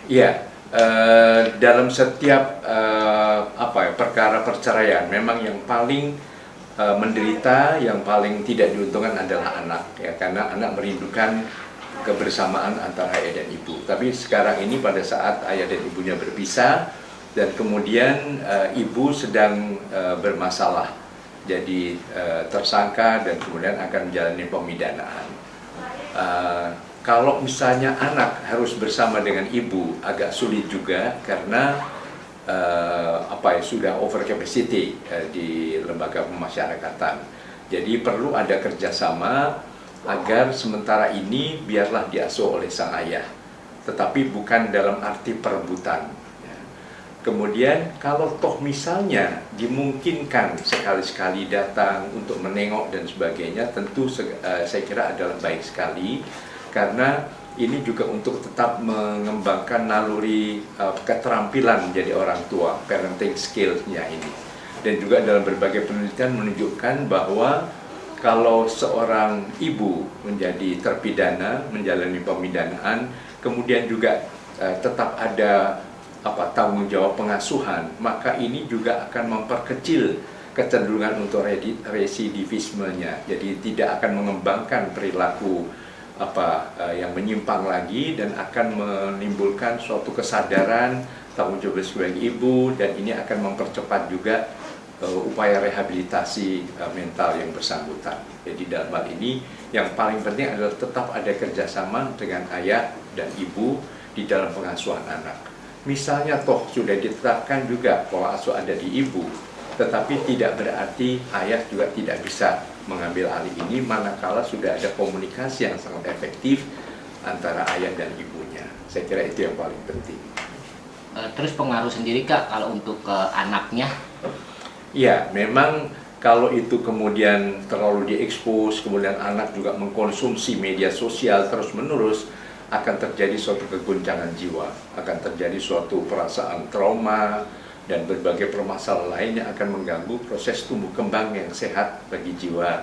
Iya, dalam setiap perkara perceraian, memang yang paling menderita, yang paling tidak diuntungkan adalah anak, ya, karena anak merindukan kebersamaan antara ayah dan ibu. Tapi sekarang ini pada saat ayah dan ibunya berpisah dan kemudian ibu sedang bermasalah, jadi tersangka dan kemudian akan menjalani pemidanaan. Kalau misalnya anak harus bersama dengan ibu agak sulit juga karena sudah over capacity di lembaga pemasyarakatan. Jadi perlu ada kerjasama agar sementara ini biarlah diasuh oleh sang ayah, tetapi bukan dalam arti perebutan. Kemudian kalau toh misalnya dimungkinkan sekali-sekali datang untuk menengok dan sebagainya, tentu saya kira adalah baik sekali. Karena ini juga untuk tetap mengembangkan naluri keterampilan menjadi orang tua, parenting skills-nya ini. Dan juga dalam berbagai penelitian menunjukkan bahwa kalau seorang ibu menjadi terpidana, menjalani pemidanaan, kemudian juga tetap ada tanggung jawab pengasuhan, maka ini juga akan memperkecil kecenderungan untuk residivismenya. Jadi tidak akan mengembangkan perilaku yang menyimpang lagi dan akan menimbulkan suatu kesadaran tanggung jawab sebagai ibu, dan ini akan mempercepat juga upaya rehabilitasi mental yang bersangkutan. Jadi dalam hal ini yang paling penting adalah tetap ada kerjasama dengan ayah dan ibu di dalam pengasuhan anak. Misalnya toh sudah ditetapkan juga pola asuh ada di ibu, tetapi tidak berarti ayah juga tidak bisa mengambil alih ini manakala sudah ada komunikasi yang sangat efektif antara ayah dan ibunya. Saya kira itu yang paling penting. Terus pengaruh sendiri Kak kalau untuk ke anaknya? Ya, memang kalau itu kemudian terlalu diekspos, kemudian anak juga mengkonsumsi media sosial terus-menerus, akan terjadi suatu kegoncangan jiwa, akan terjadi suatu perasaan trauma, dan berbagai permasalahan lainnya akan mengganggu proses tumbuh kembang yang sehat bagi jiwa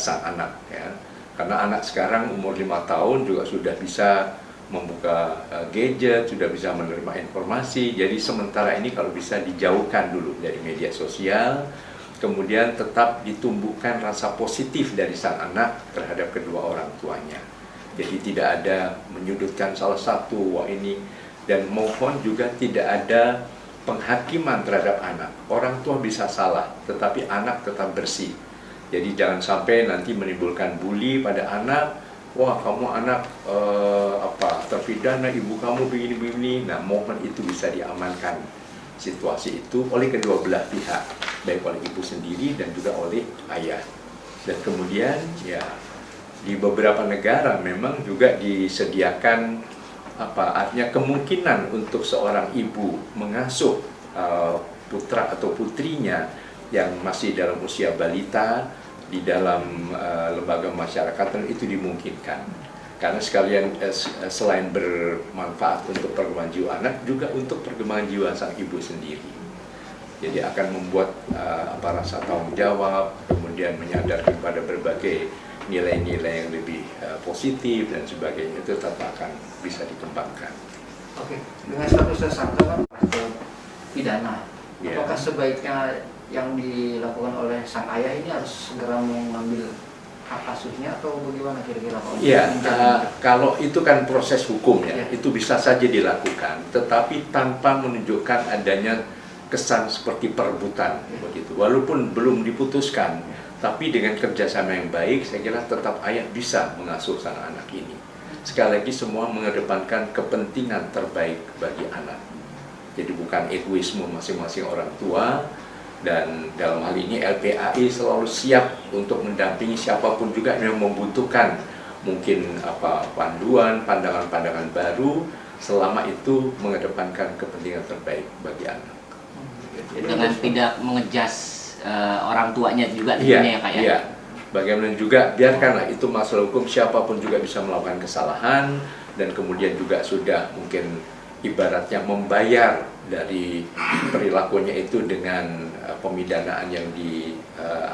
sang anak, ya. Karena anak sekarang umur 5 tahun juga sudah bisa membuka gadget, sudah bisa menerima informasi. Jadi sementara ini kalau bisa dijauhkan dulu dari media sosial, kemudian tetap ditumbuhkan rasa positif dari sang anak terhadap kedua orang tuanya. Jadi tidak ada menyudutkan salah satu, wah ini, dan mohon juga tidak ada penghakiman terhadap anak. Orang tua bisa salah, tetapi anak tetap bersih. Jadi jangan sampai nanti menimbulkan bully pada anak. Wah, kamu anak terpidana, ibu kamu begini-begini. Nah, mohon itu bisa diamankan situasi itu oleh kedua belah pihak, baik oleh ibu sendiri dan juga oleh ayah. Dan kemudian ya di beberapa negara memang juga disediakan artinya kemungkinan untuk seorang ibu mengasuh putra atau putrinya yang masih dalam usia balita di dalam lembaga masyarakat, itu dimungkinkan. Karena sekalian selain bermanfaat untuk perkembangan jiwa anak, juga untuk perkembangan jiwa sang ibu sendiri. Jadi akan membuat rasa tanggung jawab, kemudian menyadarkan pada berbagai nilai-nilai yang lebih positif dan sebagainya, itu tetap akan bisa dikembangkan. Oke, dengan status tersangka atau pidana, apakah sebaiknya yang dilakukan oleh sang ayah ini harus segera mengambil hak asuhnya atau bagaimana kira-kira Pak? Iya, kalau itu kan proses hukum ya, itu bisa saja dilakukan, tetapi tanpa menunjukkan adanya kesan seperti perebutan begitu. Walaupun belum diputuskan, tapi dengan kerjasama yang baik, saya kira tetap ayah bisa mengasuh sang anak ini. Sekali lagi semua mengedepankan kepentingan terbaik bagi anak. Jadi bukan egoisme masing-masing orang tua. Dan dalam hal ini LPAI selalu siap untuk mendampingi siapapun juga yang membutuhkan mungkin panduan, pandangan-pandangan baru, selama itu mengedepankan kepentingan terbaik bagi anak. Dengan tidak mengejas orang tuanya juga tentunya ya Kak ya? Iya, bagaimana juga biarkanlah itu masalah hukum, siapapun juga bisa melakukan kesalahan, dan kemudian juga sudah mungkin ibaratnya membayar dari perilakunya itu dengan pemidanaan yang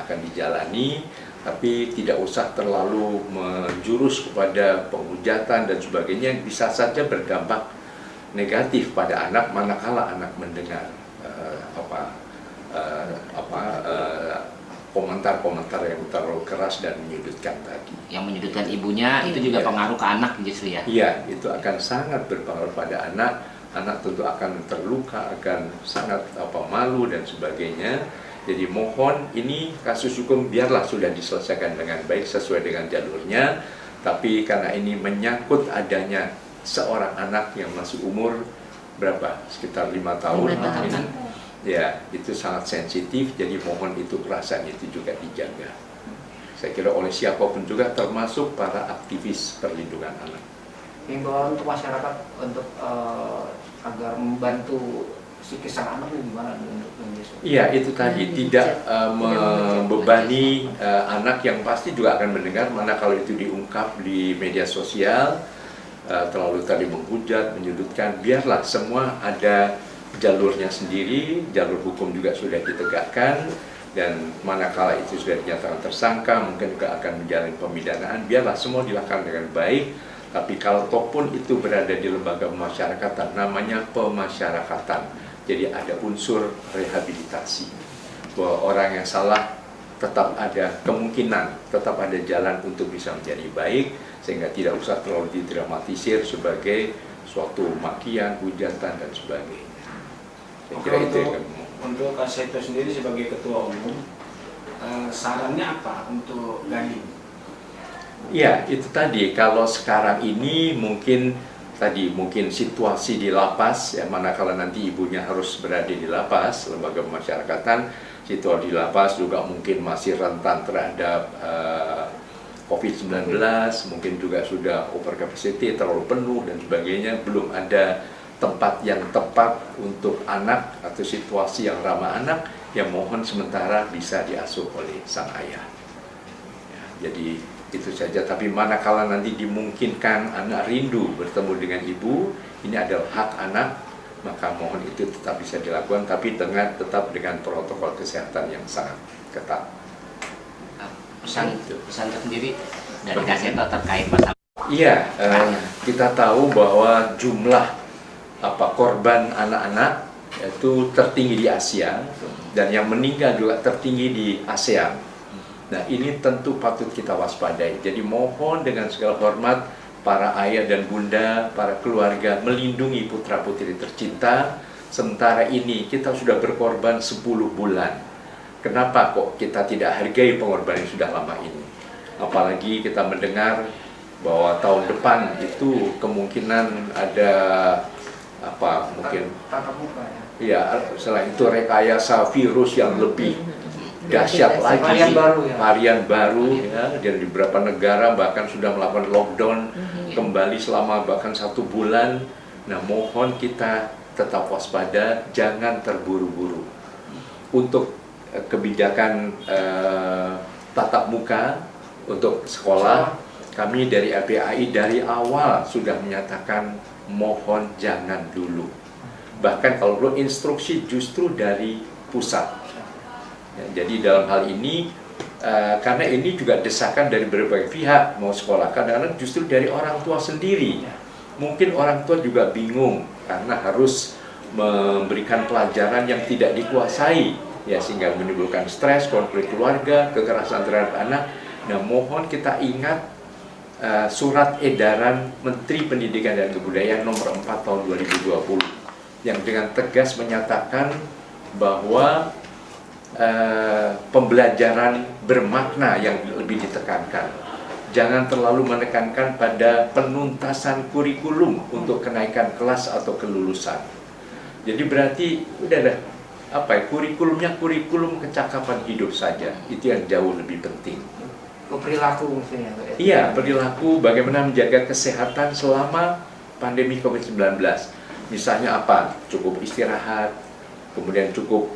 akan dijalani, tapi tidak usah terlalu menjurus kepada penghujatan dan sebagainya yang bisa saja berdampak negatif pada anak manakala anak mendengar komentar-komentar yang terlalu keras dan menyudutkan tadi. Yang menyudutkan ibunya itu juga Iya. pengaruh ke anak justru ya. Iya, itu akan sangat berpengaruh pada anak. Anak tentu akan terluka, akan sangat malu dan sebagainya. Jadi mohon ini kasus hukum biarlah sudah diselesaikan dengan baik sesuai dengan jalurnya. Tapi karena ini menyangkut adanya seorang anak yang masih umur berapa? Sekitar 5 tahun. 5 tahun. Ini, ya, itu sangat sensitif. Jadi mohon itu perasaan itu juga dijaga. Saya kira oleh siapapun juga, termasuk para aktivis perlindungan anak. Himbauan untuk masyarakat untuk agar membantu psikis sang anak ini gimana untuk menyusul? Iya, itu tadi tidak membebani anak yang pasti juga akan mendengar, mana kalau itu diungkap di media sosial terlalu tadi menghujat, menyudutkan, biarlah semua ada jalurnya sendiri, jalur hukum juga sudah ditegakkan, dan manakala itu sudah dinyatakan tersangka, mungkin juga akan menjalani pemidanaan, biarlah semua dilakukan dengan baik. Tapi kalau tohpun itu berada di lembaga pemasyarakatan, namanya pemasyarakatan. Jadi ada unsur rehabilitasi. Bahwa orang yang salah tetap ada kemungkinan, tetap ada jalan untuk bisa menjadi baik, sehingga tidak usah terlalu didramatisir sebagai suatu makian, hujatan, dan sebagainya. Saya kira itu yang untuk Kak Seto sendiri sebagai ketua umum, sarannya apa untuk Gading? Ya, itu tadi. Kalau sekarang ini mungkin situasi di lapas, ya manakala nanti ibunya harus berada di lapas, lembaga pemasyarakatan, situasi di lapas juga mungkin masih rentan terhadap COVID-19, mungkin juga sudah over capacity, terlalu penuh dan sebagainya, belum ada tempat yang tepat untuk anak atau situasi yang ramah anak, yang mohon sementara bisa diasuh oleh sang ayah. Ya, jadi itu saja. Tapi manakala nanti dimungkinkan anak rindu bertemu dengan ibu, ini adalah hak anak, maka mohon itu tetap bisa dilakukan, tapi tetap dengan protokol kesehatan yang sangat ketat. Pesan tersendiri dari Kak Seto terkait masalah. Iya, kita tahu bahwa jumlah korban anak-anak itu tertinggi di Asia, dan yang meninggal juga tertinggi di ASEAN. Nah, ini tentu patut kita waspadai. Jadi mohon dengan segala hormat para ayah dan bunda, para keluarga melindungi putra-putri tercinta. Sementara ini kita sudah berkorban 10 bulan. Kenapa kok kita tidak hargai pengorbanan yang sudah lama ini? Apalagi kita mendengar bahwa tahun depan itu kemungkinan ada mungkin tatap muka ya. ya, selain itu rekayasa virus yang lebih dahsyat lagi, varian baru ya, dan di beberapa negara bahkan sudah melakukan lockdown kembali selama bahkan 1 bulan. Nah, mohon kita tetap waspada, jangan terburu-buru. Untuk kebijakan tatap muka untuk sekolah, kami dari LPAI dari awal sudah menyatakan mohon jangan dulu. Bahkan kalau perlu instruksi justru dari pusat. Ya, jadi dalam hal ini, karena ini juga desakan dari berbagai pihak mau sekolah, kadang-kadang justru dari orang tua sendiri. Mungkin orang tua juga bingung karena harus memberikan pelajaran yang tidak dikuasai, ya, sehingga menimbulkan stres, konflik keluarga, kekerasan terhadap anak. Nah, mohon kita ingat surat edaran Menteri Pendidikan dan Kebudayaan nomor 4 tahun 2020 yang dengan tegas menyatakan bahwa pembelajaran bermakna yang lebih ditekankan. Jangan terlalu menekankan pada penuntasan kurikulum untuk kenaikan kelas atau kelulusan. Jadi berarti udah kurikulumnya kurikulum kecakapan hidup saja. Itu yang jauh lebih penting. Perilaku mungkin ya. Iya, perilaku, bagaimana menjaga kesehatan selama pandemi COVID-19. Misalnya cukup istirahat, kemudian cukup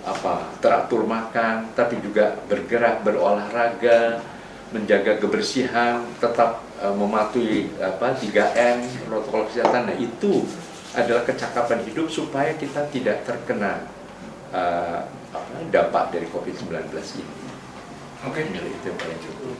teratur makan, tapi juga bergerak, berolahraga, menjaga kebersihan, tetap mematuhi 3M, protokol kesehatan. Nah, itu adalah kecakapan hidup supaya kita tidak terkena dampak dari COVID-19 ini. Oke. Itu yang paling cukup.